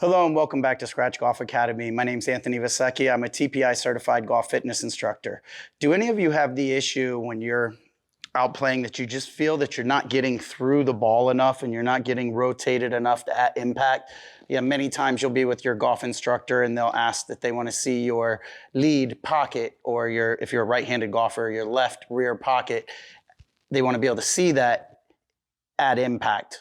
Hello and welcome back to Scratch Golf Academy. My name is Anthony Vessecchia. I'm a TPI certified golf fitness instructor. Do any of you have the issue when you're out playing that you just feel that you're not getting through the ball enough and you're not getting rotated enough at impact? Yeah, many times you'll be with your golf instructor and they'll ask that they want to see your lead pocket or if you're a right-handed golfer, your left rear pocket. They want to be able to see that at impact.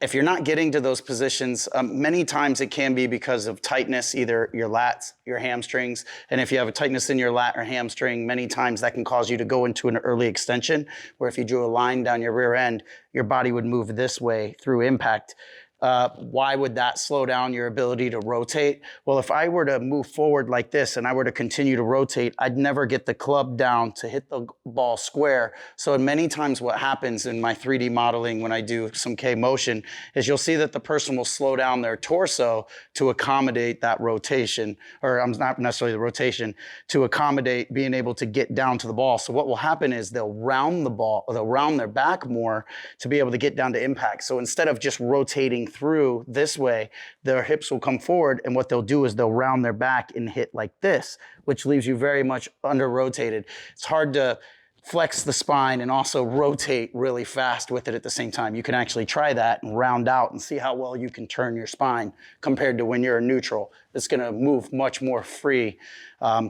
If you're not getting to those positions, many times it can be because of tightness, either your lats, your hamstrings. And if you have a tightness in your lat or hamstring, many times that can cause you to go into an early extension, where if you drew a line down your rear end, your body would move this way through impact. Why would that slow down your ability to rotate? Well, if I were to move forward like this and I were to continue to rotate, I'd never get the club down to hit the ball square. So many times what happens in my 3D modeling when I do some K motion is you'll see that the person will slow down their torso to accommodate that rotation, or not necessarily the rotation, to accommodate being able to get down to the ball. So what will happen is they'll round the ball, or they'll round their back more to be able to get down to impact. So instead of just rotating through this way, their hips will come forward, and what they'll do is they'll round their back and hit like this, which leaves you very much under rotated. It's hard to flex the spine and also rotate really fast with it at the same time. You can actually try that and round out and see how well you can turn your spine compared to when you're neutral. It's going to move much more free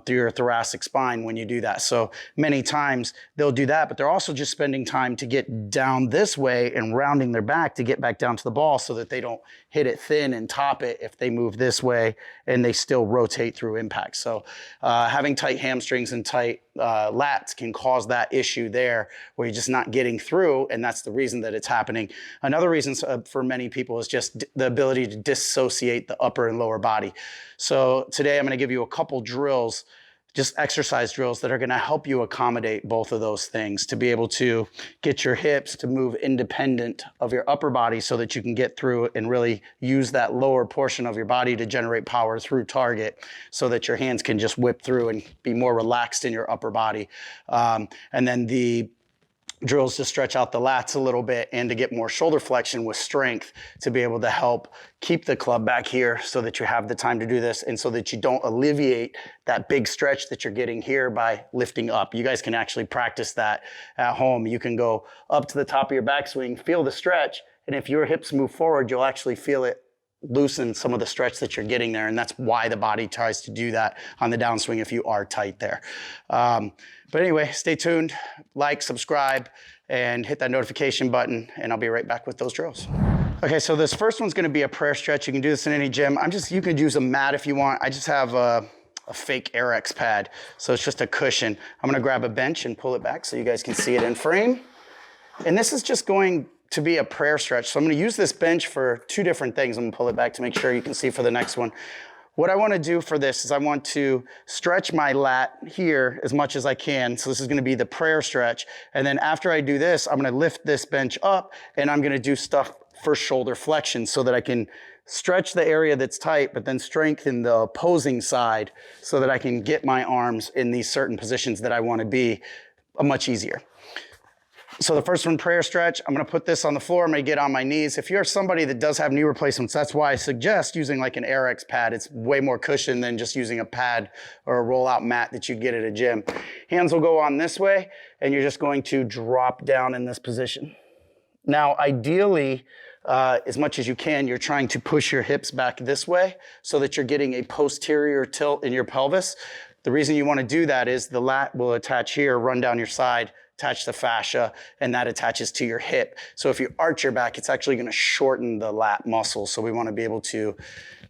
through your thoracic spine when you do that. So many times they'll do that, but they're also just spending time to get down this way and rounding their back to get back down to the ball so that they don't hit it thin and top it if they move this way and they still rotate through impact. So having tight hamstrings and tight lats can cause that issue there where you're just not getting through, and that's the reason that it's happening. Another reason for many people is just the ability to dissociate the upper and lower body. So today I'm going to give you a couple drills, just exercise drills that are going to help you accommodate both of those things, to be able to get your hips to move independent of your upper body so that you can get through and really use that lower portion of your body to generate power through target so that your hands can just whip through and be more relaxed in your upper body. And then the drills to stretch out the lats a little bit and to get more shoulder flexion with strength to be able to help keep the club back here so that you have the time to do this and so that you don't alleviate that big stretch that you're getting here by lifting up. You guys can actually practice that at home. You can go up to the top of your backswing, feel the stretch, and if your hips move forward, you'll actually feel it loosen some of the stretch that you're getting there, and that's why the body tries to do that on the downswing if you are tight there. But anyway, stay tuned, like, subscribe, and hit that notification button, and I'll be right back with those drills. Okay, so this first one's gonna be a prayer stretch. You can do this in any gym. You could use a mat if you want. I just have a fake Airex pad, so it's just a cushion. I'm gonna grab a bench and pull it back so you guys can see it in frame. And this is just going to be a prayer stretch. So I'm gonna use this bench for two different things. I'm gonna pull it back to make sure you can see for the next one. What I wanna do for this is I want to stretch my lat here as much as I can. So this is gonna be the prayer stretch. And then after I do this, I'm gonna lift this bench up and I'm gonna do stuff for shoulder flexion so that I can stretch the area that's tight, but then strengthen the opposing side so that I can get my arms in these certain positions that I wanna be much easier. So the first one, prayer stretch, I'm gonna put this on the floor, I'm gonna get on my knees. If you're somebody that does have knee replacements, that's why I suggest using like an Airex pad. It's way more cushion than just using a pad or a rollout mat that you'd get at a gym. Hands will go on this way, and you're just going to drop down in this position. Now, ideally, as much as you can, you're trying to push your hips back this way so that you're getting a posterior tilt in your pelvis. The reason you wanna do that is the lat will attach here, run down your side, attach the fascia, and that attaches to your hip. So if you arch your back, it's actually gonna shorten the lat muscle. So we wanna be able to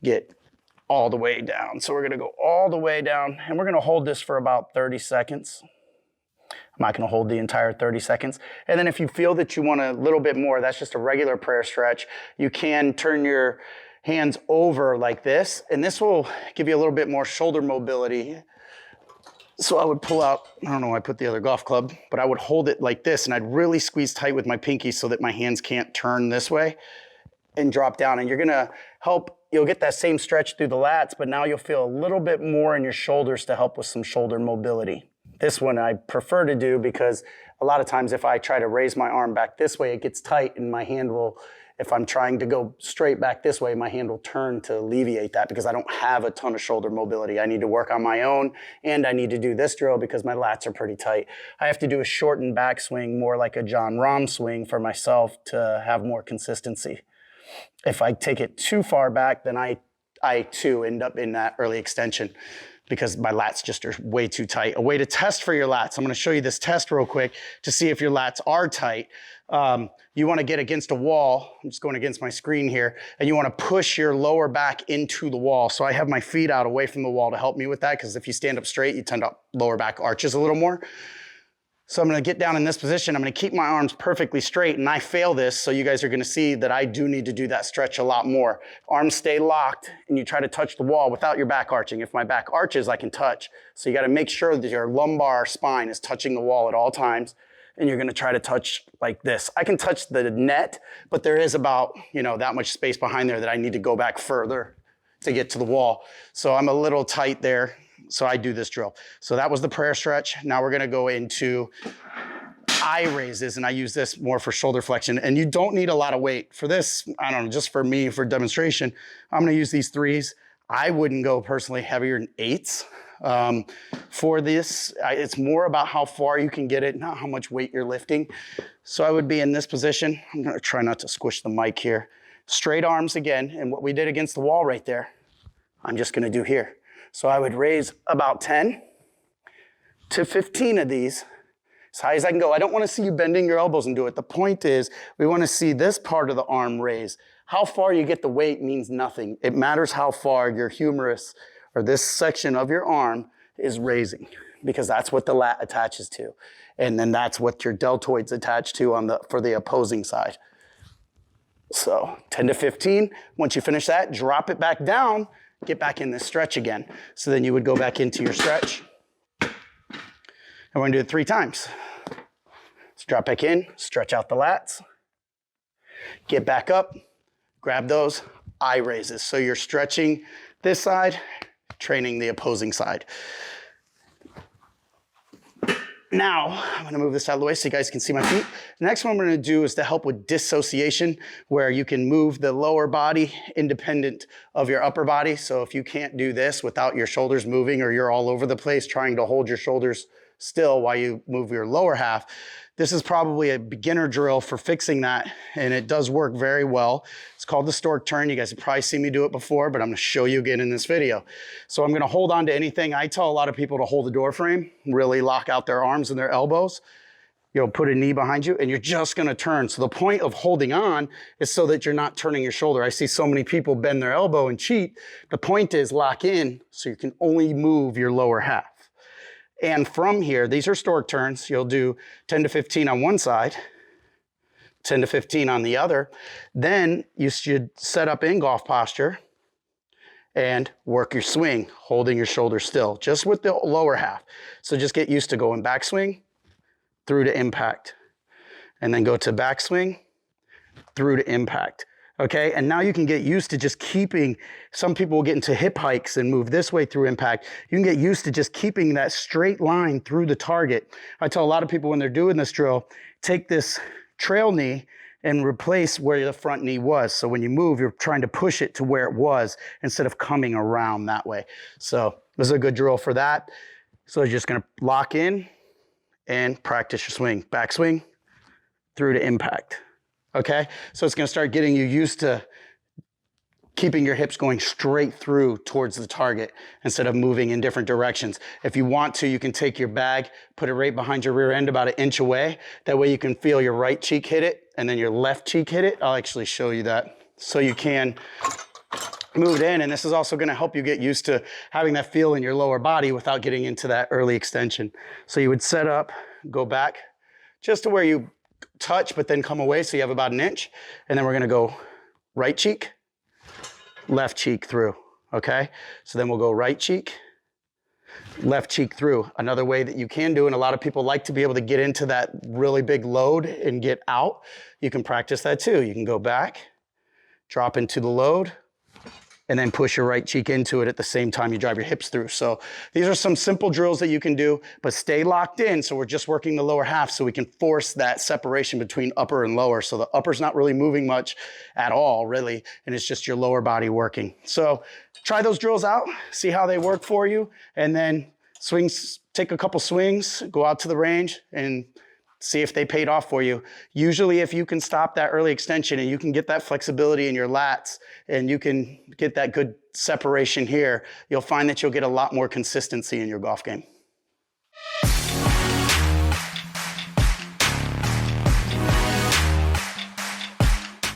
get all the way down. So we're gonna go all the way down, and we're gonna hold this for about 30 seconds. I'm not gonna hold the entire 30 seconds. And then if you feel that you want a little bit more, that's just a regular prayer stretch. You can turn your hands over like this, and this will give you a little bit more shoulder mobility. So I would pull out, I don't know why I put the other golf club, but I would hold it like this, and I'd really squeeze tight with my pinky so that my hands can't turn this way and drop down. And you're gonna you'll get that same stretch through the lats, but now you'll feel a little bit more in your shoulders to help with some shoulder mobility. This one I prefer to do because a lot of times if I try to raise my arm back this way, it gets tight and my hand will If I'm trying to go straight back this way, my hand will turn to alleviate that because I don't have a ton of shoulder mobility. I need to work on my own, and I need to do this drill because my lats are pretty tight. I have to do a shortened backswing, more like a John Rahm swing for myself to have more consistency. If I take it too far back, then I too end up in that early extension because my lats just are way too tight. A way to test for your lats, I'm gonna show you this test real quick to see if your lats are tight. You wanna get against a wall, I'm just going against my screen here, and you wanna push your lower back into the wall. So I have my feet out away from the wall to help me with that, because if you stand up straight, you tend to lower back arches a little more. So I'm gonna get down in this position. I'm gonna keep my arms perfectly straight, and I fail this, so you guys are gonna see that I do need to do that stretch a lot more. Arms stay locked, and you try to touch the wall without your back arching. If my back arches, I can touch. So you gotta make sure that your lumbar spine is touching the wall at all times, and you're gonna try to touch like this. I can touch the net, but there is about, that much space behind there that I need to go back further to get to the wall. So I'm a little tight there. So I do this drill. So that was the prayer stretch. Now we're gonna go into eye raises, and I use this more for shoulder flexion. And you don't need a lot of weight. For this, I don't know, just for me, for demonstration, I'm gonna use these 3s. I wouldn't go personally heavier than 8s. For this, it's more about how far you can get it, not how much weight you're lifting. So I would be in this position. I'm gonna try not to squish the mic here. Straight arms again, and what we did against the wall right there, I'm just gonna do here. So I would raise about 10 to 15 of these, as high as I can go. I don't want to see you bending your elbows and do it. The point is, we want to see this part of the arm raise. How far you get the weight means nothing. It matters how far your humerus, or this section of your arm, is raising, because that's what the lat attaches to. And then that's what your deltoids attach to for the opposing side. So 10 to 15. Once you finish that, drop it back down. Get back in this stretch again. So then you would go back into your stretch. And we're gonna do it 3 times. So drop back in, stretch out the lats, get back up, grab those eye raises. So you're stretching this side, training the opposing side. Now, I'm gonna move this out of the way so you guys can see my feet. The next one we're gonna do is to help with dissociation, where you can move the lower body independent of your upper body. So if you can't do this without your shoulders moving, or you're all over the place trying to hold your shoulders still while you move your lower half, this is probably a beginner drill for fixing that, and it does work very well. It's called the stork turn. You guys have probably seen me do it before, but I'm gonna show you again in this video. So I'm gonna hold on to anything. I tell a lot of people to hold the door frame, really lock out their arms and their elbows. You'll put a knee behind you, and you're just gonna turn. So the point of holding on is so that you're not turning your shoulder. I see so many people bend their elbow and cheat. The point is lock in so you can only move your lower half. And from here, these are stork turns. You'll do 10 to 15 on one side, 10 to 15 on the other. Then you should set up in golf posture and work your swing, holding your shoulder still, just with the lower half. So just get used to going backswing through to impact, and then go to backswing through to impact. Okay, and now you can get used to just keeping, some people will get into hip hikes and move this way through impact. You can get used to just keeping that straight line through the target. I tell a lot of people when they're doing this drill, take this trail knee and replace where the front knee was. So when you move, you're trying to push it to where it was instead of coming around that way. So this is a good drill for that. So you're just gonna lock in and practice your swing. Backswing through to impact. Okay, so it's gonna start getting you used to keeping your hips going straight through towards the target instead of moving in different directions. If you want to, you can take your bag, put it right behind your rear end about 1 inch away. That way you can feel your right cheek hit it and then your left cheek hit it. I'll actually show you that so you can move it in. And this is also gonna help you get used to having that feel in your lower body without getting into that early extension. So you would set up, go back just to where you touch, but then come away so you have about 1 inch. And then we're gonna go right cheek, left cheek through, okay? So then we'll go right cheek, left cheek through. Another way that you can do, and a lot of people like to be able to get into that really big load and get out, you can practice that too. You can go back, drop into the load, and then push your right cheek into it at the same time you drive your hips through. So these are some simple drills that you can do, but stay locked in. So we're just working the lower half so we can force that separation between upper and lower. So the upper's not really moving much at all, really, and it's just your lower body working. So try those drills out, see how they work for you, and then swings, take a couple swings, go out to the range, and see if they paid off for you. Usually if you can stop that early extension and you can get that flexibility in your lats and you can get that good separation here, you'll find that you'll get a lot more consistency in your golf game.